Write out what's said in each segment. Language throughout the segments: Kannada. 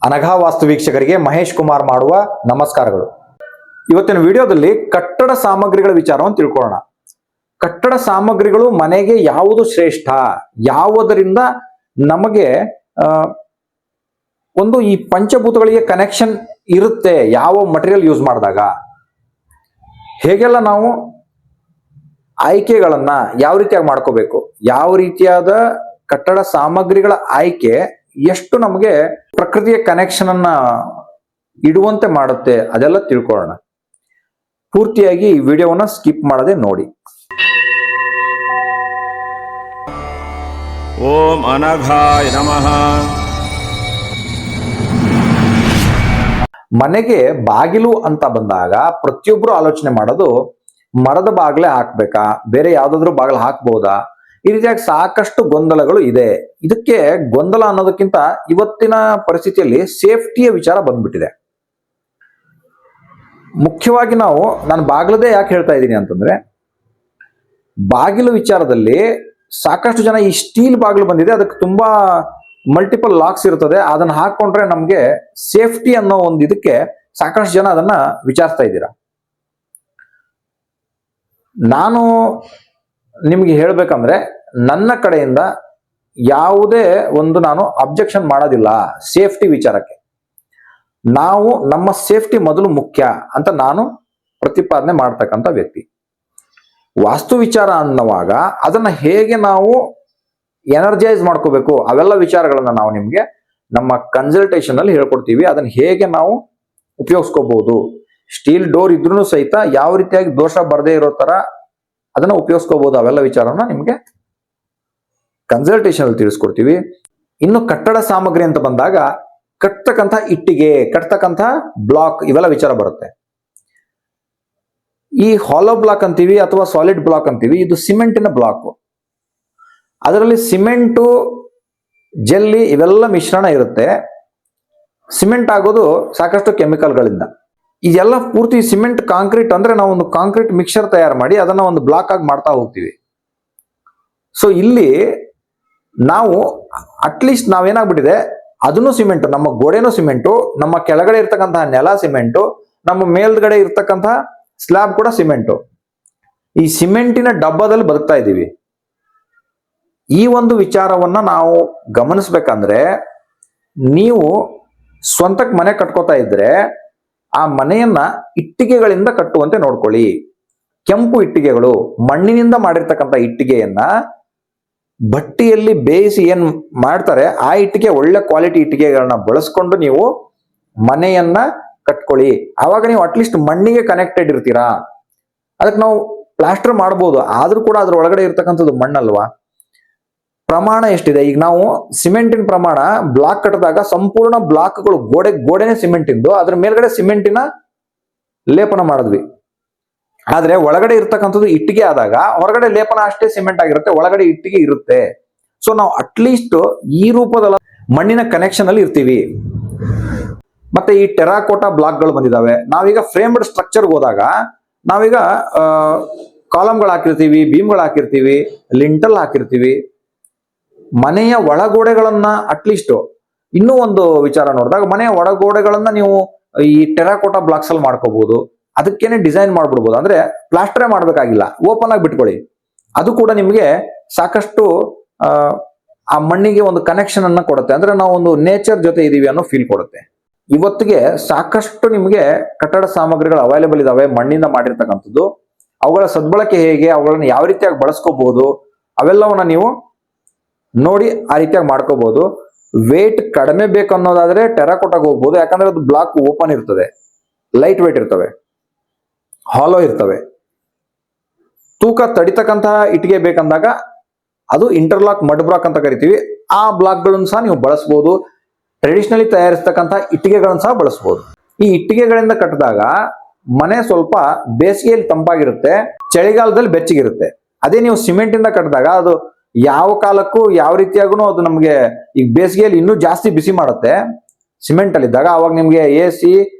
ಅನಘಾ ವಾಸ್ತು ವೀಕ್ಷಕರಿಗೆ ಮಹೇಶ್ ಕುಮಾರ್ ಮಾಡುವ ನಮಸ್ಕಾರಗಳು. ಇವತ್ತಿನ ವಿಡಿಯೋದಲ್ಲಿ ಕಟ್ಟಡ ಸಾಮಗ್ರಿಗಳ ವಿಚಾರವನ್ನು ತಿಳ್ಕೊಳ್ಳೋಣ. ಕಟ್ಟಡ ಸಾಮಗ್ರಿಗಳು ಮನೆಗೆ ಯಾವುದು ಶ್ರೇಷ್ಠ, ಯಾವುದರಿಂದ ನಮಗೆ ಒಂದು ಈ ಪಂಚಭೂತಗಳಿಗೆ ಕನೆಕ್ಷನ್ ಇರುತ್ತೆ, ಯಾವ ಮಟೀರಿಯಲ್ ಯೂಸ್ ಮಾಡಿದಾಗ, ಹೇಗೆಲ್ಲ ನಾವು ಆಯ್ಕೆಗಳನ್ನ ಯಾವ ರೀತಿಯಾಗಿ ಮಾಡ್ಕೋಬೇಕು, ಯಾವ ರೀತಿಯಾದ ಕಟ್ಟಡ ಸಾಮಗ್ರಿಗಳ ಆಯ್ಕೆ ಎಷ್ಟು ನಮಗೆ ಪ್ರಕೃತಿಯ ಕನೆಕ್ಷನ್ ಅನ್ನ ಇಡುವಂತೆ ಮಾಡುತ್ತೆ, ಅದೆಲ್ಲ ತಿಳ್ಕೊಳ್ಳೋಣ. ಪೂರ್ತಿಯಾಗಿ ಈ ವಿಡಿಯೋವನ್ನ ಸ್ಕಿಪ್ ಮಾಡದೆ ನೋಡಿ. ಓಂ ಅನಘಾಯ ನಮಃ. ಮನೆಗೆ ಬಾಗಿಲು ಅಂತ ಬಂದಾಗ ಪ್ರತಿಯೊಬ್ರು ಆಲೋಚನೆ ಮಾಡೋದು ಮರದ ಬಾಗಿಲೇ ಹಾಕ್ಬೇಕಾ, ಬೇರೆ ಯಾವ್ದಾದ್ರು ಬಾಗಿಲು ಹಾಕ್ಬಹುದಾ, ಈ ರೀತಿಯಾಗಿ ಸಾಕಷ್ಟು ಗೊಂದಲಗಳು ಇದೆ. ಇದಕ್ಕೆ ಗೊಂದಲ ಅನ್ನೋದಕ್ಕಿಂತ ಇವತ್ತಿನ ಪರಿಸ್ಥಿತಿಯಲ್ಲಿ ಸೇಫ್ಟಿಯ ವಿಚಾರ ಬಂದ್ಬಿಟ್ಟಿದೆ. ಮುಖ್ಯವಾಗಿ ನಾನು ಬಾಗಿಲದೇ ಯಾಕೆ ಹೇಳ್ತಾ ಇದ್ದೀನಿ ಅಂತಂದ್ರೆ, ಬಾಗಿಲು ವಿಚಾರದಲ್ಲಿ ಸಾಕಷ್ಟು ಜನ ಈ ಸ್ಟೀಲ್ ಬಾಗಿಲು ಬಂದಿದೆ, ಅದಕ್ಕೆ ತುಂಬಾ ಮಲ್ಟಿಪಲ್ ಲಾಕ್ಸ್ ಇರ್ತದೆ, ಅದನ್ನ ಹಾಕೊಂಡ್ರೆ ನಮ್ಗೆ ಸೇಫ್ಟಿ ಅನ್ನೋ ಒಂದು ಇದಕ್ಕೆ ಸಾಕಷ್ಟು ಜನ ಅದನ್ನ ವಿಚಾರಿಸ್ತಾ ಇದ್ದೀರಾ. ನಾನು ನಿಮ್ಗೆ ಹೇಳ್ಬೇಕಂದ್ರೆ ನನ್ನ ಕಡೆಯಿಂದ ಯಾವುದೇ ಒಂದು ನಾನು ಅಬ್ಜೆಕ್ಷನ್ ಮಾಡೋದಿಲ್ಲ ಸೇಫ್ಟಿ ವಿಚಾರಕ್ಕೆ. ನಾವು ನಮ್ಮ ಸೇಫ್ಟಿ ಮೊದಲು ಮುಖ್ಯ ಅಂತ ನಾನು ಪ್ರತಿಪಾದನೆ ಮಾಡ್ತಕ್ಕಂಥ ವ್ಯಕ್ತಿ. ವಾಸ್ತು ವಿಚಾರ ಅನ್ನುವಾಗ ಅದನ್ನ ಹೇಗೆ ನಾವು ಎನರ್ಜೈಸ್ ಮಾಡ್ಕೋಬೇಕು, ಅವೆಲ್ಲ ವಿಚಾರಗಳನ್ನ ನಾವು ನಿಮ್ಗೆ ನಮ್ಮ ಕನ್ಸಲ್ಟೇಷನ್ ಅಲ್ಲಿ ಹೇಳ್ಕೊಡ್ತೀವಿ. ಅದನ್ನ ಹೇಗೆ ನಾವು ಉಪಯೋಗಿಸ್ಕೋಬಹುದು, ಸ್ಟೀಲ್ ಡೋರ್ ಇದ್ರೂ ಸಹಿತ ಯಾವ ರೀತಿಯಾಗಿ ದೋಷ ಬರದೇ ಇರೋ ತರ ಅದನ್ನ ಉಪಯೋಗಿಸ್ಕೋಬಹುದು, ಅವೆಲ್ಲ ವಿಚಾರನ ನಿಮ್ಗೆ ಕನ್ಸಲ್ಟೇಷನ್ ಅಲ್ಲಿ ತಿಳಿಸ್ಕೊಡ್ತೀವಿ. ಇನ್ನು ಕಟ್ಟಡ ಸಾಮಗ್ರಿ ಅಂತ ಬಂದಾಗ ಕಟ್ತಕ್ಕಂಥ ಇಟ್ಟಿಗೆ, ಕಟ್ತಕ್ಕಂಥ ಬ್ಲಾಕ್, ಇವೆಲ್ಲ ವಿಚಾರ ಬರುತ್ತೆ. ಈ ಹಾಲೋ ಬ್ಲಾಕ್ ಅಂತೀವಿ ಅಥವಾ ಸಾಲಿಡ್ ಬ್ಲಾಕ್ ಅಂತೀವಿ, ಇದು ಸಿಮೆಂಟಿನ ಬ್ಲಾಕ್. ಅದರಲ್ಲಿ ಸಿಮೆಂಟು, ಜೆಲ್ಲಿ ಇವೆಲ್ಲ ಮಿಶ್ರಣ ಇರುತ್ತೆ. ಸಿಮೆಂಟ್ ಆಗೋದು ಸಾಕಷ್ಟು ಕೆಮಿಕಲ್ಗಳಿಂದ. ಇದೆಲ್ಲ ಪೂರ್ತಿ ಸಿಮೆಂಟ್ ಕಾಂಕ್ರೀಟ್ ಅಂದ್ರೆ ನಾವು ಒಂದು ಕಾಂಕ್ರೀಟ್ ಮಿಕ್ಸರ್ ತಯಾರು ಮಾಡಿ ಅದನ್ನ ಒಂದು ಬ್ಲಾಕ್ ಆಗಿ ಮಾಡ್ತಾ ಹೋಗ್ತೀವಿ. ಸೊ ಇಲ್ಲಿ ನಾವು ಅಟ್ಲೀಸ್ಟ್ ನಾವೇನಾಗ್ಬಿಟ್ಟಿದೆ, ಅದನ್ನು ಸಿಮೆಂಟು, ನಮ್ಮ ಗೋಡೆನೂ ಸಿಮೆಂಟು, ನಮ್ಮ ಕೆಳಗಡೆ ಇರ್ತಕ್ಕಂತಹ ನೆಲ ಸಿಮೆಂಟು, ನಮ್ಮ ಮೇಲ್ಗಡೆ ಇರ್ತಕ್ಕಂತಹ ಸ್ಲ್ಯಾಬ್ ಕೂಡ ಸಿಮೆಂಟು. ಈ ಸಿಮೆಂಟಿನ ಡಬ್ಬದಲ್ಲಿ ಬದುಕ್ತಾ ಇದ್ದೀವಿ. ಈ ಒಂದು ವಿಚಾರವನ್ನ ನಾವು ಗಮನಿಸ್ಬೇಕಂದ್ರೆ, ನೀವು ಸ್ವಂತಕ್ಕೆ ಮನೆ ಕಟ್ಕೋತಾ ಇದ್ರೆ ಆ ಮನೆಯನ್ನ ಇಟ್ಟಿಗೆಗಳಿಂದ ಕಟ್ಟುವಂತೆ ನೋಡ್ಕೊಳ್ಳಿ. ಕೆಂಪು ಇಟ್ಟಿಗೆಗಳು, ಮಣ್ಣಿನಿಂದ ಮಾಡಿರ್ತಕ್ಕಂಥ ಇಟ್ಟಿಗೆಯನ್ನ ಭಟ್ಟಿಯಲ್ಲಿ ಬೇಯಿಸಿ ಏನ್ ಮಾಡ್ತಾರೆ, ಆ ಇಟ್ಟಿಗೆ ಒಳ್ಳೆ ಕ್ವಾಲಿಟಿ ಇಟ್ಟಿಗೆಗಳನ್ನ ಬಳಸ್ಕೊಂಡು ನೀವು ಮನೆಯನ್ನ ಕಟ್ಕೊಳ್ಳಿ. ಆವಾಗ ನೀವು ಅಟ್ಲೀಸ್ಟ್ ಮಣ್ಣಿಗೆ ಕನೆಕ್ಟೆಡ್ ಇರ್ತೀರಾ. ಅದಕ್ಕೆ ನಾವು ಪ್ಲಾಸ್ಟರ್ ಮಾಡ್ಬೋದು, ಆದ್ರೂ ಕೂಡ ಅದ್ರ ಒಳಗಡೆ ಇರ್ತಕ್ಕಂಥದ್ದು ಮಣ್ಣಲ್ವಾ. ಪ್ರಮಾಣ ಎಷ್ಟಿದೆ, ಈಗ ನಾವು ಸಿಮೆಂಟಿನ ಪ್ರಮಾಣ ಬ್ಲಾಕ್ ಕಟ್ಟಿದಾಗ ಸಂಪೂರ್ಣ ಬ್ಲಾಕ್ಗಳು ಗೋಡೆನೆ ಸಿಮೆಂಟ್ ಇಂದು, ಅದ್ರ ಮೇಲ್ಗಡೆ ಸಿಮೆಂಟಿನ ಲೇಪನ ಮಾಡಿದ್ವಿ. ಆದ್ರೆ ಒಳಗಡೆ ಇರ್ತಕ್ಕಂಥದ್ದು ಇಟ್ಟಿಗೆ ಆದಾಗ ಹೊರಗಡೆ ಲೇಪನ ಅಷ್ಟೇ ಸಿಮೆಂಟ್ ಆಗಿರುತ್ತೆ, ಒಳಗಡೆ ಇಟ್ಟಿಗೆ ಇರುತ್ತೆ. ಸೊ ನಾವು ಅಟ್ಲೀಸ್ಟ್ ಈ ರೂಪದಲ್ಲಿ ಮಣ್ಣಿನ ಕನೆಕ್ಷನ್ ಅಲ್ಲಿ ಇರ್ತೀವಿ. ಮತ್ತೆ ಈ ಟೆರಾಕೋಟಾ ಬ್ಲಾಕ್ಗಳು ಬಂದಿದಾವೆ. ನಾವೀಗ ಫ್ರೇಮ್ಡ್ ಸ್ಟ್ರಕ್ಚರ್ ಹೋದಾಗ ನಾವೀಗ ಕಾಲಮ್ಗಳು ಹಾಕಿರ್ತೀವಿ, ಬೀಮ್ಗಳು ಹಾಕಿರ್ತೀವಿ, ಲಿಂಟಲ್ ಹಾಕಿರ್ತೀವಿ. ಮನೆಯ ಒಳಗೋಡೆಗಳನ್ನ ಅಟ್ಲೀಸ್ಟ್ ಇನ್ನೂ ಒಂದು ವಿಚಾರ ನೋಡಿದಾಗ, ಮನೆಯ ಒಳಗೋಡೆಗಳನ್ನ ನೀವು ಈ ಟೆರಾಕೋಟಾ ಬ್ಲಾಕ್ಸ್ ಅಲ್ಲಿ ಮಾಡ್ಕೋಬಹುದು. ಅದಕ್ಕೇನೆ ಡಿಸೈನ್ ಮಾಡ್ಬಿಡ್ಬೋದು, ಅಂದ್ರೆ ಪ್ಲಾಸ್ಟರೇ ಮಾಡ್ಬೇಕಾಗಿಲ್ಲ, ಓಪನ್ ಆಗಿ ಬಿಟ್ಕೊಳ್ಳಿ. ಅದು ಕೂಡ ನಿಮ್ಗೆ ಸಾಕಷ್ಟು ಆ ಮಣ್ಣಿಗೆ ಒಂದು ಕನೆಕ್ಷನ್ ಅನ್ನ ಕೊಡುತ್ತೆ, ಅಂದ್ರೆ ನಾವು ಒಂದು ನೇಚರ್ ಜೊತೆ ಇದೀವಿ ಅನ್ನೋ ಫೀಲ್ ಕೊಡುತ್ತೆ. ಇವತ್ತಿಗೆ ಸಾಕಷ್ಟು ನಿಮ್ಗೆ ಕಟ್ಟಡ ಸಾಮಗ್ರಿಗಳು ಅವೈಲೇಬಲ್ ಇದಾವೆ ಮಣ್ಣಿಂದ ಮಾಡಿರ್ತಕ್ಕಂಥದ್ದು. ಅವುಗಳ ಸದ್ಬಳಕೆ ಹೇಗೆ, ಅವುಗಳನ್ನ ಯಾವ ರೀತಿಯಾಗಿ ಬಳಸ್ಕೋಬಹುದು, ಅವೆಲ್ಲವನ್ನ ನೀವು ನೋಡಿ ಆ ರೀತಿಯಾಗಿ ಮಾಡ್ಕೋಬಹುದು. ವೇಟ್ ಕಡಿಮೆ ಬೇಕು ಅನ್ನೋದಾದ್ರೆ ಟೆರಾಕೋಟಾಗೆ ಹೋಗ್ಬೋದು, ಯಾಕಂದ್ರೆ ಅದು ಬ್ಲಾಕ್ ಓಪನ್ ಇರ್ತದೆ, ಲೈಟ್ ವೇಟ್ ಇರ್ತವೆ, ಹಾಲೋ ಇರ್ತವೆ. ತೂಕ ತಡಿತಕ್ಕಂತಹ ಇಟ್ಟಿಗೆ ಬೇಕಂದಾಗ ಅದು ಇಂಟರ್ಲಾಕ್ ಮಡ್ ಬ್ಲಾಕ್ ಅಂತ ಕರಿತೀವಿ, ಆ ಬ್ಲಾಕ್ಗಳನ್ನು ಸಹ ನೀವು ಬಳಸಬಹುದು. ಟ್ರೆಡಿಷನಲಿ ತಯಾರಿಸ್ತಕ್ಕಂಥ ಇಟ್ಟಿಗೆಗಳನ್ನು ಸಹ ಬಳಸಬಹುದು. ಈ ಇಟ್ಟಿಗೆಗಳಿಂದ ಕಟ್ಟಿದಾಗ ಮನೆ ಸ್ವಲ್ಪ ಬೇಸಿಗೆಯಲ್ಲಿ ತಂಪಾಗಿರುತ್ತೆ, ಚಳಿಗಾಲದಲ್ಲಿ ಬೆಚ್ಚಗಿರುತ್ತೆ. ಅದೇ ನೀವು ಸಿಮೆಂಟ್ ಇಂದ ಕಟ್ಟಿದಾಗ ಅದು ಯಾವ ಕಾಲಕ್ಕೂ ಯಾವ ರೀತಿಯಾಗೂ ಅದು ನಮ್ಗೆ ಈಗ ಬೇಸಿಗೆಯಲ್ಲಿ ಇನ್ನೂ ಜಾಸ್ತಿ ಬಿಸಿ ಮಾಡುತ್ತೆ. ಸಿಮೆಂಟ್ ಅಲ್ಲಿ ಇದ್ದಾಗ ಅವಾಗ ನಿಮ್ಗೆ AC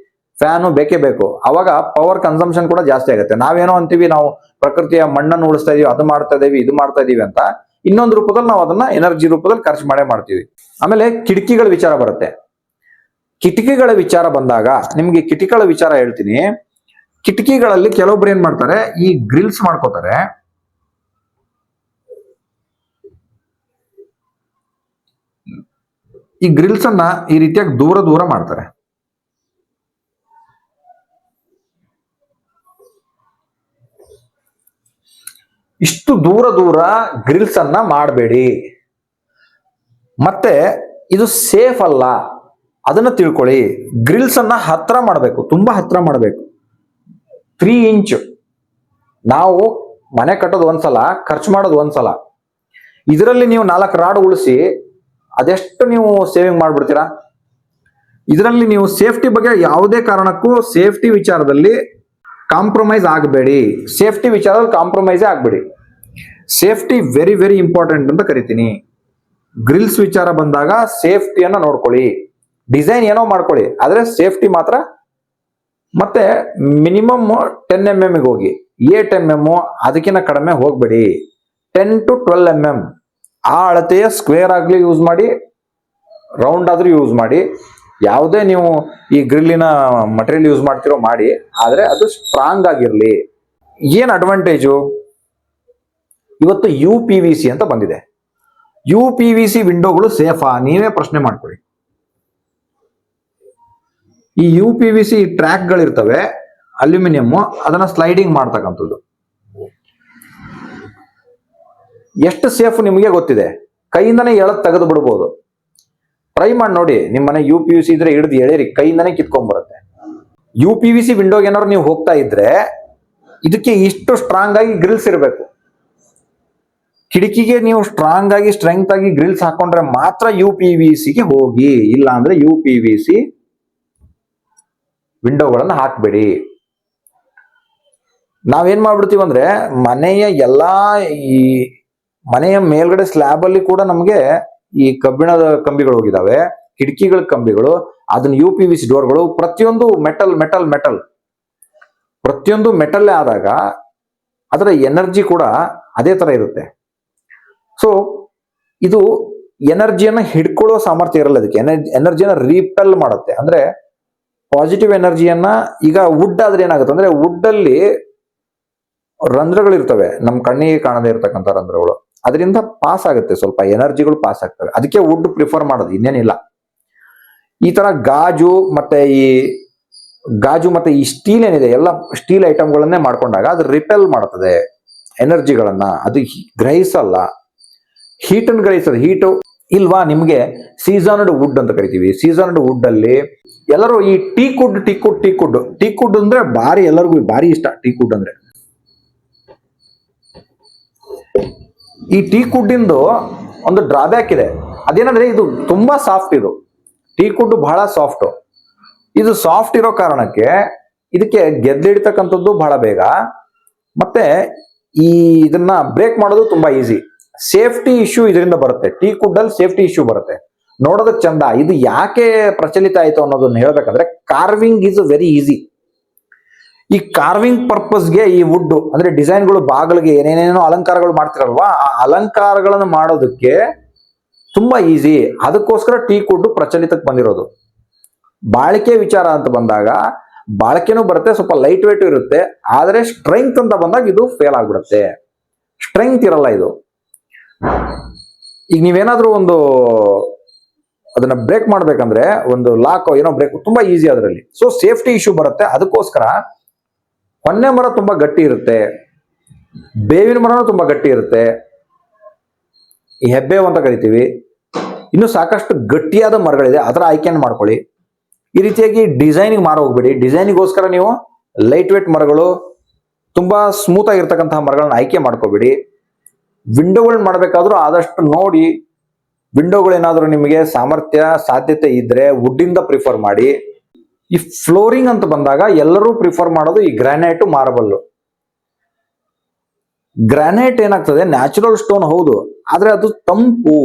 ಫ್ಯಾನು ಬೇಕೇ ಬೇಕು, ಅವಾಗ ಪವರ್ ಕನ್ಸಂಪ್ಷನ್ ಕೂಡ ಜಾಸ್ತಿ ಆಗುತ್ತೆ. ನಾವೇನೋ ಅಂತೀವಿ, ನಾವು ಪ್ರಕೃತಿಯ ಮಣ್ಣನ್ನು ಉಳಿಸ್ತಾ ಇದೀವಿ, ಅದು ಮಾಡ್ತಾ ಇದೀವಿ, ಇದು ಮಾಡ್ತಾ ಇದೀವಿ ಅಂತ. ಇನ್ನೊಂದು ರೂಪದಲ್ಲಿ ನಾವು ಅದನ್ನ ಎನರ್ಜಿ ರೂಪದಲ್ಲಿ ಖರ್ಚು ಮಾಡೇ ಮಾಡ್ತೀವಿ. ಆಮೇಲೆ ಕಿಟಕಿಗಳ ವಿಚಾರ ಬರುತ್ತೆ. ಕಿಟಕಿಗಳ ವಿಚಾರ ಬಂದಾಗ ನಿಮ್ಗೆ ಕಿಟಕಿಗಳ ವಿಚಾರ ಹೇಳ್ತೀನಿ. ಕಿಟಕಿಗಳಲ್ಲಿ ಕೆಲವೊಬ್ರು ಏನ್ ಮಾಡ್ತಾರೆ, ಈ ಗ್ರಿಲ್ಸ್ ಮಾಡ್ಕೋತಾರೆ. ಈ ಗ್ರಿಲ್ಸ್ ಅನ್ನ ಈ ರೀತಿಯಾಗಿ ದೂರ ದೂರ ಮಾಡ್ತಾರೆ. ಇಷ್ಟು ದೂರ ದೂರ ಗ್ರಿಲ್ಸ್ ಅನ್ನ ಮಾಡಬೇಡಿ. ಮತ್ತೆ ಇದು ಸೇಫ್ ಅಲ್ಲ, ಅದನ್ನ ತಿಳ್ಕೊಳ್ಳಿ. ಗ್ರಿಲ್ಸ್ ಅನ್ನ ಹತ್ರ ಮಾಡಬೇಕು, ತುಂಬಾ ಹತ್ರ ಮಾಡಬೇಕು. 3 ಇಂಚ್. ನಾವು ಮನೆ ಕಟ್ಟೋದು ಒಂದ್ಸಲ, ಖರ್ಚು ಮಾಡೋದು ಒಂದ್ಸಲ. ಇದರಲ್ಲಿ ನೀವು 4 ರಾಡ್ ಉಳಿಸಿ ಅದೆಷ್ಟು ನೀವು ಸೇವಿಂಗ್ ಮಾಡ್ಬಿಡ್ತೀರಾ? ಇದರಲ್ಲಿ ನೀವು ಸೇಫ್ಟಿ ಬಗ್ಗೆ ಯಾವುದೇ ಕಾರಣಕ್ಕೂ ಸೇಫ್ಟಿ ವಿಚಾರದಲ್ಲಿ ಕಾಂಪ್ರಮೈಸ್ ಆಗಬೇಡಿ. ಸೇಫ್ಟಿ ವಿಚಾರದಲ್ಲಿ ಕಾಂಪ್ರಮೈಸೇ ಆಗಬೇಡಿ. ಸೇಫ್ಟಿ ವೆರಿ ವೆರಿ ಇಂಪಾರ್ಟೆಂಟ್ ಅಂತ ಕರಿತೀನಿ. ಗ್ರಿಲ್ಸ್ ವಿಚಾರ ಬಂದಾಗ ಸೇಫ್ಟಿಯನ್ನ ನೋಡ್ಕೊಳ್ಳಿ. ಡಿಸೈನ್ ಏನೋ ಮಾಡ್ಕೊಳ್ಳಿ, ಆದ್ರೆ ಸೇಫ್ಟಿ ಮಾತ್ರ. ಮತ್ತೆ ಮಿನಿಮಮ್ 10 mm ಹೋಗಿ, 8 mm, ಅದಕ್ಕಿಂತ ಕಡಿಮೆ ಹೋಗ್ಬೇಡಿ. 10 to 12 mm ಆ ಅಳತೆಯ ಸ್ಕ್ವೇರ್ ಆಗ್ಲಿ ಯೂಸ್ ಮಾಡಿ, ರೌಂಡ್ ಆದ್ರೂ ಯೂಸ್ ಮಾಡಿ. ಯಾವುದೇ ನೀವು ಈ ಗ್ರಿಲ್ಲಿನ ಮಟೀರಿಯಲ್ ಯೂಸ್ ಮಾಡ್ತಿರೋ ಮಾಡಿ, ಆದ್ರೆ ಅದು ಸ್ಟ್ರಾಂಗ್ ಆಗಿರ್ಲಿ. ಏನ್ ಅಡ್ವಾಂಟೇಜು? ಇವತ್ತು UPVC ಅಂತ ಬಂದಿದೆ. UPVC ವಿಂಡೋಗಳು ಸೇಫಾ? ನೀವೇ ಪ್ರಶ್ನೆ ಮಾಡ್ಕೊಳ್ಳಿ. ಈ UPVC ಟ್ರ್ಯಾಕ್ಗಳಿರ್ತವೆ, ಅಲ್ಯೂಮಿನಿಯಂ, ಅದನ್ನ ಸ್ಲೈಡಿಂಗ್ ಮಾಡ್ತಕ್ಕಂಥದ್ದು. ಎಷ್ಟು ಸೇಫ್ ನಿಮಗೆ ಗೊತ್ತಿದೆ. ಕೈಯಿಂದನೇ ಎಳದ್ ತೆಗೆದು ಬಿಡ್ಬೋದು. ಟ್ರೈ ಮಾಡಿ ನೋಡಿ. ನಿಮ್ಮನೆ UPVC ಇದ್ರೆ ಹಿಡಿದು ಎಳೆರಿ, ಕೈಯಿಂದನೇ ಕಿತ್ಕೊಂಡ್ ಬರುತ್ತೆ. UPVC ವಿಂಡೋಗೆ ಏನಾದ್ರು ನೀವು ಹೋಗ್ತಾ ಇದ್ರೆ ಇದಕ್ಕೆ ಇಷ್ಟು ಸ್ಟ್ರಾಂಗ್ ಆಗಿ ಗ್ರಿಲ್ಸ್ ಇರಬೇಕು. ಕಿಟಕಿಗೆ ನೀವು ಸ್ಟ್ರಾಂಗ್ ಆಗಿ ಸ್ಟ್ರೆಂತ್ ಆಗಿ ಗ್ರಿಲ್ಸ್ ಹಾಕೊಂಡ್ರೆ ಮಾತ್ರ UPVCಗೆ ಹೋಗಿ. ಇಲ್ಲ ಅಂದ್ರೆ UPVC ವಿಂಡೋಗಳನ್ನ ಹಾಕ್ಬೇಡಿ. ನಾವೇನ್ ಮಾಡ್ಬಿಡ್ತೀವಿ ಅಂದ್ರೆ ಈ ಮನೆಯ ಮೇಲ್ಗಡೆ ಸ್ಲ್ಯಾಬ್ ಅಲ್ಲಿ ಕೂಡ ನಮಗೆ ಈ ಕಬ್ಬಿಣದ ಕಂಬಿಗಳು ಹೋಗಿದಾವೆ, ಕಿಟಕಿಗಳ ಕಂಬಿಗಳು, ಅದನ್ನ UPVC ಡೋರ್ಗಳು, ಪ್ರತಿಯೊಂದು ಮೆಟಲ್ ಮೆಟಲ್ ಮೆಟಲ್, ಪ್ರತಿಯೊಂದು ಮೆಟಲ್ಲೇ ಆದಾಗ ಅದರ ಎನರ್ಜಿ ಕೂಡ ಅದೇ ತರ ಇರುತ್ತೆ. ಸೊ ಇದು ಎನರ್ಜಿಯನ್ನ ಹಿಡ್ಕೊಳ್ಳೋ ಸಾಮರ್ಥ್ಯ ಇರಲ್ಲ ಅದಕ್ಕೆ. ಎನರ್ಜಿಯನ್ನ ರೀಪೆಲ್ ಮಾಡುತ್ತೆ. ಅಂದ್ರೆ ಪಾಸಿಟಿವ್ ಎನರ್ಜಿಯನ್ನ, ಈಗ ವುಡ್ ಆದ್ರೆ ಏನಾಗುತ್ತೆ ಅಂದ್ರೆ, ವುಡ್ ಅಲ್ಲಿ ರಂಧ್ರಗಳು ಇರ್ತವೆ, ನಮ್ ಕಣ್ಣಿಗೆ ಕಾಣದೇ ಇರ್ತಕ್ಕಂಥ ರಂಧ್ರಗಳು, ಅದರಿಂದ ಪಾಸ್ ಆಗುತ್ತೆ, ಸ್ವಲ್ಪ ಎನರ್ಜಿಗಳು ಪಾಸ್ ಆಗ್ತವೆ. ಅದಕ್ಕೆ ವುಡ್ ಪ್ರಿಫರ್ ಮಾಡೋದು, ಇನ್ನೇನಿಲ್ಲ. ಈ ತರ ಗಾಜು ಮತ್ತೆ ಈ ಸ್ಟೀಲ್ ಏನಿದೆ, ಎಲ್ಲ ಸ್ಟೀಲ್ ಐಟಮ್ಗಳನ್ನೇ ಮಾಡ್ಕೊಂಡಾಗ ಅದು ರಿಪೆಲ್ ಮಾಡ್ತದೆ ಎನರ್ಜಿಗಳನ್ನ, ಅದು ಗ್ರಹಿಸಲ್ಲ. ಹೀಟನ್ನು ಗ್ರಹಿಸ್ತದೆ. ಹೀಟು ಇಲ್ವಾ ನಿಮ್ಗೆ ಸೀಸನ್ಡ್ ವುಡ್ ಅಂತ ಕರಿತೀವಿ. ಸೀಸನ್ಡ್ ವುಡ್ ಅಲ್ಲಿ ಎಲ್ಲರೂ ಈ ಟೀಕ್ವುಡ್ ಅಂದ್ರೆ ಎಲ್ಲರಿಗೂ ಭಾರಿ ಇಷ್ಟ. ಟೀಕ್ವುಡ್ ಅಂದ್ರೆ, ಈ ಟೀಕ್ವುಡ್ ಇಂದು ಒಂದು ಡ್ರಾಬ್ಯಾಕ್ ಇದೆ. ಅದೇನಂದ್ರೆ ಇದು ತುಂಬಾ ಸಾಫ್ಟ್. ಇದು ಟೀಕ್ವುಡ್ ಬಹಳ ಸಾಫ್ಟ್. ಇದು ಸಾಫ್ಟ್ ಇರೋ ಕಾರಣಕ್ಕೆ ಇದಕ್ಕೆ ಗೆದ್ಲಿಡ್ತಕ್ಕಂಥದ್ದು ಬಹಳ ಬೇಗ, ಮತ್ತೆ ಇದನ್ನ ಬ್ರೇಕ್ ಮಾಡೋದು ತುಂಬಾ ಈಸಿ. ಸೇಫ್ಟಿ ಇಶ್ಯೂ ಇದರಿಂದ ಬರುತ್ತೆ. ಟೀಕ್ವುಡ್ ಅಲ್ಲಿ ಸೇಫ್ಟಿ ಇಶ್ಯೂ ಬರುತ್ತೆ. ನೋಡೋದಕ್ಕೆ ಚಂದ. ಇದು ಯಾಕೆ ಪ್ರಚಲಿತ ಆಯ್ತು ಅನ್ನೋದನ್ನ ಹೇಳ್ಬೇಕಂದ್ರೆ, ಕಾರ್ವಿಂಗ್ ಈಸ್ ವೆರಿ ಈಸಿ. ಈ ಕಾರ್ವಿಂಗ್ ಪರ್ಪಸ್ಗೆ ಈ ವುಡ್ ಅಂದ್ರೆ ಡಿಸೈನ್ಗಳು, ಬಾಗಿಲಿಗೆ ಏನೇನೇನೋ ಅಲಂಕಾರಗಳು ಮಾಡ್ತಿರಲ್ವಾ, ಆ ಅಲಂಕಾರಗಳನ್ನು ಮಾಡೋದಕ್ಕೆ ತುಂಬಾ ಈಸಿ. ಅದಕ್ಕೋಸ್ಕರ ಟೀಕ್ವುಡ್ ಪ್ರಚಲಿತಕ್ಕೆ ಬಂದಿರೋದು. ಬಾಳಿಕೆ ವಿಚಾರ ಅಂತ ಬಂದಾಗ ಬಾಳಿಕೆನೂ ಬರುತ್ತೆ, ಸ್ವಲ್ಪ ಲೈಟ್ ವೇಟ್ ಇರುತ್ತೆ. ಆದ್ರೆ ಸ್ಟ್ರೆಂಗ್ತ್ ಅಂತ ಬಂದಾಗ ಇದು ಫೇಲ್ ಆಗ್ಬಿಡುತ್ತೆ. ಸ್ಟ್ರೆಂಗ್ತ್ ಇರಲ್ಲ ಇದು. ಈಗ ನೀವೇನಾದ್ರೂ ಅದನ್ನ ಬ್ರೇಕ್ ಮಾಡ್ಬೇಕಂದ್ರೆ, ಒಂದು ಲಾಕ್ ಏನೋ ಬ್ರೇಕ್ ತುಂಬಾ ಈಸಿ ಅದರಲ್ಲಿ. ಸೊ ಸೇಫ್ಟಿ ಇಶ್ಯೂ ಬರುತ್ತೆ. ಅದಕ್ಕೋಸ್ಕರ ಹೊನ್ನೆ ಮರ ತುಂಬಾ ಗಟ್ಟಿ ಇರುತ್ತೆ, ಬೇವಿನ ಮರನೂ ತುಂಬಾ ಗಟ್ಟಿ ಇರುತ್ತೆ, ಈ ಹೆಬ್ಬೇವು ಅಂತ ಕರಿತೀವಿ. ಇನ್ನು ಸಾಕಷ್ಟು ಗಟ್ಟಿಯಾದ ಮರಗಳಿದೆ, ಅದರ ಆಯ್ಕೆಯನ್ನು ಮಾಡ್ಕೊಳ್ಳಿ. ಈ ರೀತಿಯಾಗಿ ಡಿಸೈನಿಗೆ ಮಾರ ಹೋಗ್ಬೇಡಿ. ಡಿಸೈನಿಗೋಸ್ಕರ ನೀವು ಲೈಟ್ ವೇಟ್ ಮರಗಳು, ತುಂಬಾ ಸ್ಮೂತ್ ಆಗಿರ್ತಕ್ಕಂತಹ ಮರಗಳನ್ನ ಆಯ್ಕೆ ಮಾಡ್ಕೋಬೇಡಿ. ವಿಂಡೋಗಳನ್ನ ಮಾಡಬೇಕಾದ್ರೂ ಆದಷ್ಟು ನೋಡಿ. ವಿಂಡೋಗಳೇನಾದ್ರೂ ನಿಮಗೆ ಸಾಧ್ಯತೆ ಇದ್ರೆ ವುಡ್ಡಿಂದ ಪ್ರಿಫರ್ ಮಾಡಿ. ಈ ಫ್ಲೋರಿಂಗ್ ಅಂತ ಬಂದಾಗ ಎಲ್ಲರೂ ಪ್ರಿಫರ್ ಮಾಡೋದು ಈ ಗ್ರಾನೈಟ್, ಮಾರ್ಬಲ್. ಗ್ರಾನೈಟ್ ಏನಾಗ್ತದೆ, ನ್ಯಾಚುರಲ್ ಸ್ಟೋನ್ ಹೌದು, ಆದ್ರೆ ಅದು ತಂಪು.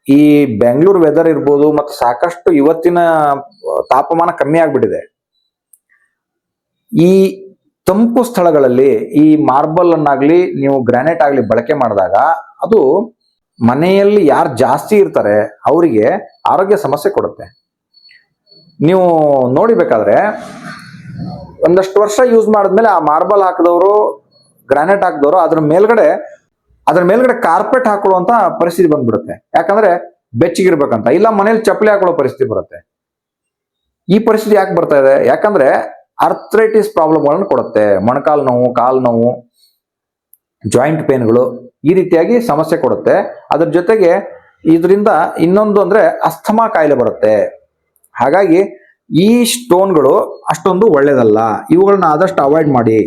ಈ ಬೆಂಗಳೂರು ವೆದರ್ ಇರ್ಬೋದು, ಮತ್ತೆ ಸಾಕಷ್ಟು ಇವತ್ತಿನ ತಾಪಮಾನ ಕಮ್ಮಿ ಆಗ್ಬಿಟ್ಟಿದೆ. ಈ ತಂಪು ಸ್ಥಳಗಳಲ್ಲಿ ಈ ಮಾರ್ಬಲ್ ಅನ್ನಾಗ್ಲಿ ನೀವು ಗ್ರಾನೈಟ್ ಆಗ್ಲಿ ಬಳಕೆ ಮಾಡಿದಾಗ ಅದು ಮನೆಯಲ್ಲಿ ಯಾರು ಜಾಸ್ತಿ ಇರ್ತಾರೆ ಅವರಿಗೆ ಆರೋಗ್ಯ ಸಮಸ್ಯೆ ಕೊಡುತ್ತೆ. ನೀವು ನೋಡಿಬೇಕಾದ್ರೆ ಒಂದಷ್ಟು ವರ್ಷ ಯೂಸ್ ಮಾಡಿದ್ಮೇಲೆ ಆ ಮಾರ್ಬಲ್ ಹಾಕಿದವರು, ಗ್ರಾನೈಟ್ ಹಾಕಿದವರು ಅದ್ರ ಮೇಲ್ಗಡೆ ಕಾರ್ಪೆಟ್ ಹಾಕೊಳ್ಳುವಂತ ಪರಿಸ್ಥಿತಿ ಬಂದ್ಬಿಡುತ್ತೆ. ಯಾಕಂದ್ರೆ ಬೆಚ್ಚಗಿರ್ಬೇಕಂತ, ಇಲ್ಲ ಮನೇಲಿ ಚಪ್ಪಲಿ ಹಾಕೊಳ್ಳೋ ಪರಿಸ್ಥಿತಿ ಬರುತ್ತೆ. ಈ ಪರಿಸ್ಥಿತಿ ಯಾಕೆ ಬರ್ತಾ ಇದೆ? ಯಾಕಂದ್ರೆ ಅರ್ಥ್ರೈಟಿಸ್ ಪ್ರಾಬ್ಲಮ್ಗಳನ್ನು ಕೊಡುತ್ತೆ. ಮೊಣಕಾಲು ನೋವು, ಕಾಲು ನೋವು, ಜಾಯಿಂಟ್ ಪೇನ್ಗಳು ಈ ರೀತಿಯಾಗಿ ಸಮಸ್ಯೆ ಕೊಡುತ್ತೆ. ಅದ್ರ ಜೊತೆಗೆ ಇದರಿಂದ ಇನ್ನೊಂದು ಅಂದ್ರೆ ಅಸ್ಥಮಾ ಕಾಯಿಲೆ ಬರುತ್ತೆ. ಹಾಗಾಗಿ ಈ ಸ್ಟೋನ್ಗಳು ಅಷ್ಟೊಂದು ಒಳ್ಳೇದಲ್ಲ. ಇವುಗಳನ್ನ ಆದಷ್ಟು ಅವಾಯ್ಡ್ ಮಾಡಿ.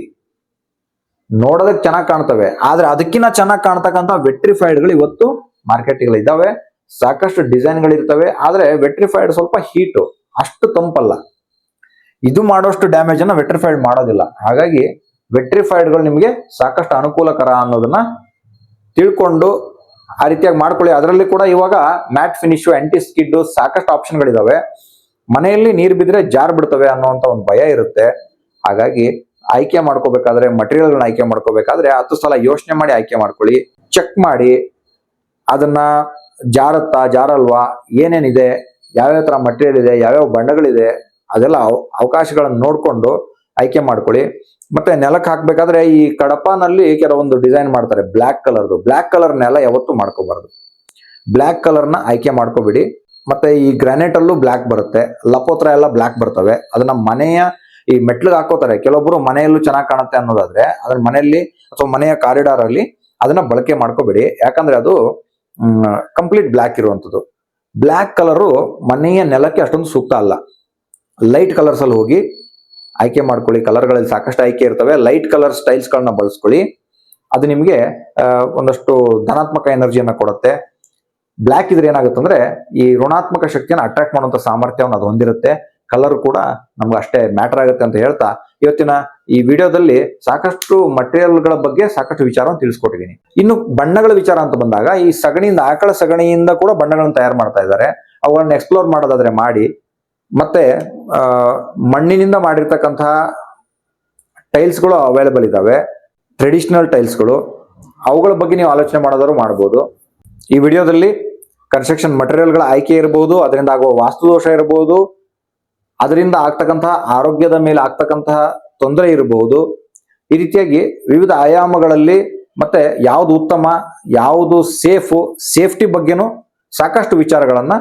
ನೋಡೋದಕ್ಕೆ ಚೆನ್ನಾಗಿ ಕಾಣ್ತವೆ, ಆದ್ರೆ ಅದಕ್ಕಿಂತ ಚೆನ್ನಾಗಿ ಕಾಣ್ತಕ್ಕಂಥ ವೆಟ್ರಿಫೈಡ್ಗಳು ಇವತ್ತು ಮಾರ್ಕೆಟ್ಗಳು ಇದಾವೆ. ಸಾಕಷ್ಟು ಡಿಸೈನ್ಗಳು ಇರ್ತವೆ. ಆದ್ರೆ ವೆಟ್ರಿಫೈಡ್ ಸ್ವಲ್ಪ ಹೀಟು, ಅಷ್ಟು ತಂಪಲ್ಲ. ಇದು ಮಾಡೋಷ್ಟು ಡ್ಯಾಮೇಜ್ ಅನ್ನ ವೆಟ್ರಿಫೈಡ್ ಮಾಡೋದಿಲ್ಲ. ಹಾಗಾಗಿ ವೆಟ್ರಿಫೈಡ್ಗಳು ನಿಮಗೆ ಸಾಕಷ್ಟು ಅನುಕೂಲಕರ ಅನ್ನೋದನ್ನ ತಿಳ್ಕೊಂಡು ಆ ರೀತಿಯಾಗಿ ಮಾಡ್ಕೊಳ್ಳಿ. ಅದರಲ್ಲಿ ಕೂಡ ಇವಾಗ ಮ್ಯಾಟ್ ಫಿನಿಶು, ಆಂಟಿ ಸ್ಕಿಡ್ ಸಾಕಷ್ಟು ಆಪ್ಷನ್ಗಳಿದಾವೆ. ಮನೆಯಲ್ಲಿ ನೀರು ಬಿದ್ರೆ ಜಾರ್ ಬಿಡ್ತವೆ ಅನ್ನೋಂಥ ಒಂದು ಭಯ ಇರುತ್ತೆ. ಹಾಗಾಗಿ ಆಯ್ಕೆ ಮಾಡ್ಕೋಬೇಕಾದ್ರೆ, ಮಟೀರಿಯಲ್ಗಳನ್ನ ಆಯ್ಕೆ ಮಾಡ್ಕೋಬೇಕಾದ್ರೆ 10 ಸಲ ಯೋಚನೆ ಮಾಡಿ ಆಯ್ಕೆ ಮಾಡ್ಕೊಳ್ಳಿ. ಚೆಕ್ ಮಾಡಿ ಅದನ್ನ ಜಾರತ್ತಾ ಜಾರಲ್ವಾ, ಏನೇನಿದೆ, ಯಾವ್ಯಾವ ತರ ಮಟೀರಿಯಲ್ ಇದೆ, ಯಾವ್ಯಾವ ಬಣ್ಣಗಳಿದೆ, ಅದೆಲ್ಲ ಅವಕಾಶಗಳನ್ನು ನೋಡ್ಕೊಂಡು ಆಯ್ಕೆ ಮಾಡ್ಕೊಳ್ಳಿ. ಮತ್ತೆ ನೆಲಕ್ಕೆ ಹಾಕ್ಬೇಕಾದ್ರೆ ಈ ಕಡಪನಲ್ಲಿ ಕೆಲವೊಂದು ಡಿಸೈನ್ ಮಾಡ್ತಾರೆ ಬ್ಲ್ಯಾಕ್ ಕಲರ್ ನೆಲ ಯಾವತ್ತೂ ಮಾಡ್ಕೋಬಾರ್ದು. ಬ್ಲ್ಯಾಕ್ ಕಲರ್ನ ಆಯ್ಕೆ ಮಾಡ್ಕೋಬಿಡಿ. ಮತ್ತೆ ಈ ಗ್ರಾನೈಟ್ ಅಲ್ಲೂ ಬ್ಲ್ಯಾಕ್ ಬರುತ್ತೆ, ಲಪೋತ್ರ ಎಲ್ಲ ಬ್ಲ್ಯಾಕ್ ಬರ್ತವೆ. ಅದನ್ನ ಮನೆಯ ಈ ಮೆಟ್ಲಿಗೆ ಹಾಕೋತಾರೆ. ಕೆಲವೊಬ್ರು ಮನೆಯಲ್ಲೂ ಚೆನ್ನಾಗಿ ಕಾಣುತ್ತೆ ಅನ್ನೋದಾದ್ರೆ ಅದನ್ನ ಮನೆಯಲ್ಲಿ ಅಥವಾ ಮನೆಯ ಕಾರಿಡಾರ್ ಅಲ್ಲಿ ಅದನ್ನ ಬಳಕೆ ಮಾಡ್ಕೋಬೇಡಿ. ಯಾಕಂದ್ರೆ ಅದು ಕಂಪ್ಲೀಟ್ ಬ್ಲ್ಯಾಕ್ ಇರುವಂಥದ್ದು. ಬ್ಲ್ಯಾಕ್ ಕಲರು ಮನೆಯ ನೆಲಕ್ಕೆ ಅಷ್ಟೊಂದು ಸೂಕ್ತ ಅಲ್ಲ. ಲೈಟ್ ಕಲರ್ಸ್ ಅಲ್ಲಿ ಹೋಗಿ ಆಯ್ಕೆ ಮಾಡ್ಕೊಳ್ಳಿ. ಕಲರ್ಗಳಲ್ಲಿ ಸಾಕಷ್ಟು ಆಯ್ಕೆ ಇರ್ತವೆ. ಲೈಟ್ ಕಲರ್ ಸ್ಟೈಲ್ಸ್ಗಳನ್ನ ಬಳಸ್ಕೊಳ್ಳಿ. ಅದು ನಿಮಗೆ ಒಂದಷ್ಟು ಧನಾತ್ಮಕ ಎನರ್ಜಿಯನ್ನ ಕೊಡುತ್ತೆ. ಬ್ಲ್ಯಾಕ್ ಇದ್ರೆ ಏನಾಗುತ್ತೆ ಅಂದ್ರೆ ಈ ಋಣಾತ್ಮಕ ಶಕ್ತಿಯನ್ನು ಅಟ್ರಾಕ್ಟ್ ಮಾಡುವಂತ ಸಾಮರ್ಥ್ಯವನ್ನು ಅದು ಹೊಂದಿರುತ್ತೆ. ಕಲರ್ ಕೂಡ ನಮ್ಗೆ ಅಷ್ಟೇ ಮ್ಯಾಟರ್ ಆಗುತ್ತೆ ಅಂತ ಹೇಳ್ತಾ ಇವತ್ತಿನ ಈ ವಿಡಿಯೋದಲ್ಲಿ ಸಾಕಷ್ಟು ಮಟೀರಿಯಲ್ಗಳ ಬಗ್ಗೆ ಸಾಕಷ್ಟು ವಿಚಾರವನ್ನು ತಿಳಿಸ್ಕೊಟ್ಟಿದ್ದೀನಿ. ಇನ್ನು ಬಣ್ಣಗಳ ವಿಚಾರ ಅಂತ ಬಂದಾಗ ಈ ಸಗಣಿಯಿಂದ, ಆಕಳ ಸಗಣಿಯಿಂದ ಕೂಡ ಬಣ್ಣಗಳನ್ನು ತಯಾರು ಮಾಡ್ತಾ ಇದ್ದಾರೆ. ಅವುಗಳನ್ನ ಎಕ್ಸ್ಪ್ಲೋರ್ ಮಾಡೋದಾದ್ರೆ ಮಾಡಿ. ಮತ್ತೆ ಮಣ್ಣಿನಿಂದ ಮಾಡಿರ್ತಕ್ಕಂತಹ ಟೈಲ್ಸ್ಗಳು ಅವೈಲೇಬಲ್ ಇದಾವೆ, ಟ್ರೆಡಿಷನಲ್ ಟೈಲ್ಸ್ಗಳು. ಅವುಗಳ ಬಗ್ಗೆ ನೀವು ಆಲೋಚನೆ ಮಾಡೋದಾದ್ರು ಮಾಡ್ಬೋದು. ಈ ವಿಡಿಯೋದಲ್ಲಿ ಕನ್ಸ್ಟ್ರಕ್ಷನ್ ಮಟೀರಿಯಲ್ಗಳ ಆಯ್ಕೆ ಇರಬಹುದು, ಅದರಿಂದ ಆಗುವ ವಾಸ್ತುದೋಷ ಇರಬಹುದು, ಅದರಿಂದ ಆಗ್ತಕ್ಕಂತಹ ಆರೋಗ್ಯದ ಮೇಲೆ ಆಗ್ತಕ್ಕಂತಹ ತೊಂದರೆ ಇರಬಹುದು. ಈ ರೀತಿಯಾಗಿ ವಿವಿಧ ಆಯಾಮಗಳಲ್ಲಿ ಮತ್ತೆ ಯಾವುದು ಉತ್ತಮ, ಯಾವುದು ಸೇಫ್ಟಿ ಬಗ್ಗೆನೂ ಸಾಕಷ್ಟು ವಿಚಾರಗಳನ್ನ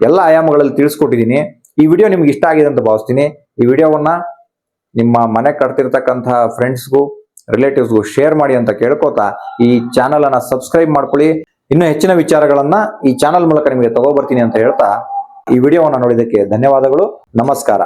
ಎಲ್ಲ ಆಯಾಮಗಳಲ್ಲಿ ತಿಳಿಸ್ಕೊಟ್ಟಿದ್ದೀನಿ. ಈ ವಿಡಿಯೋ ನಿಮ್ಗೆ ಇಷ್ಟ ಆಗಿದೆ ಅಂತ ಭಾವಿಸ್ತೀನಿ. ಈ ವಿಡಿಯೋವನ್ನ ನಿಮ್ಮ ಮನೆ ಕಟ್ತಿರ್ತಕ್ಕಂತಹ ಫ್ರೆಂಡ್ಸ್ಗೂ, ರಿಲೇಟಿವ್ಸ್ಗೂ ಶೇರ್ ಮಾಡಿ ಅಂತ ಕೇಳ್ಕೊತಾ ಈ ಚಾನಲ್ ಅನ್ನ ಸಬ್ಸ್ಕ್ರೈಬ್ ಮಾಡ್ಕೊಳ್ಳಿ. ಇನ್ನೂ ಹೆಚ್ಚಿನ ವಿಚಾರಗಳನ್ನ ಈ ಚಾನಲ್ ಮೂಲಕ ನಿಮಗೆ ತಗೋಬರ್ತೀನಿ ಅಂತ ಹೇಳ್ತಾ ಈ ವಿಡಿಯೋವನ್ನ ನೋಡಿದ್ದಕ್ಕೆ ಧನ್ಯವಾದಗಳು. ನಮಸ್ಕಾರ.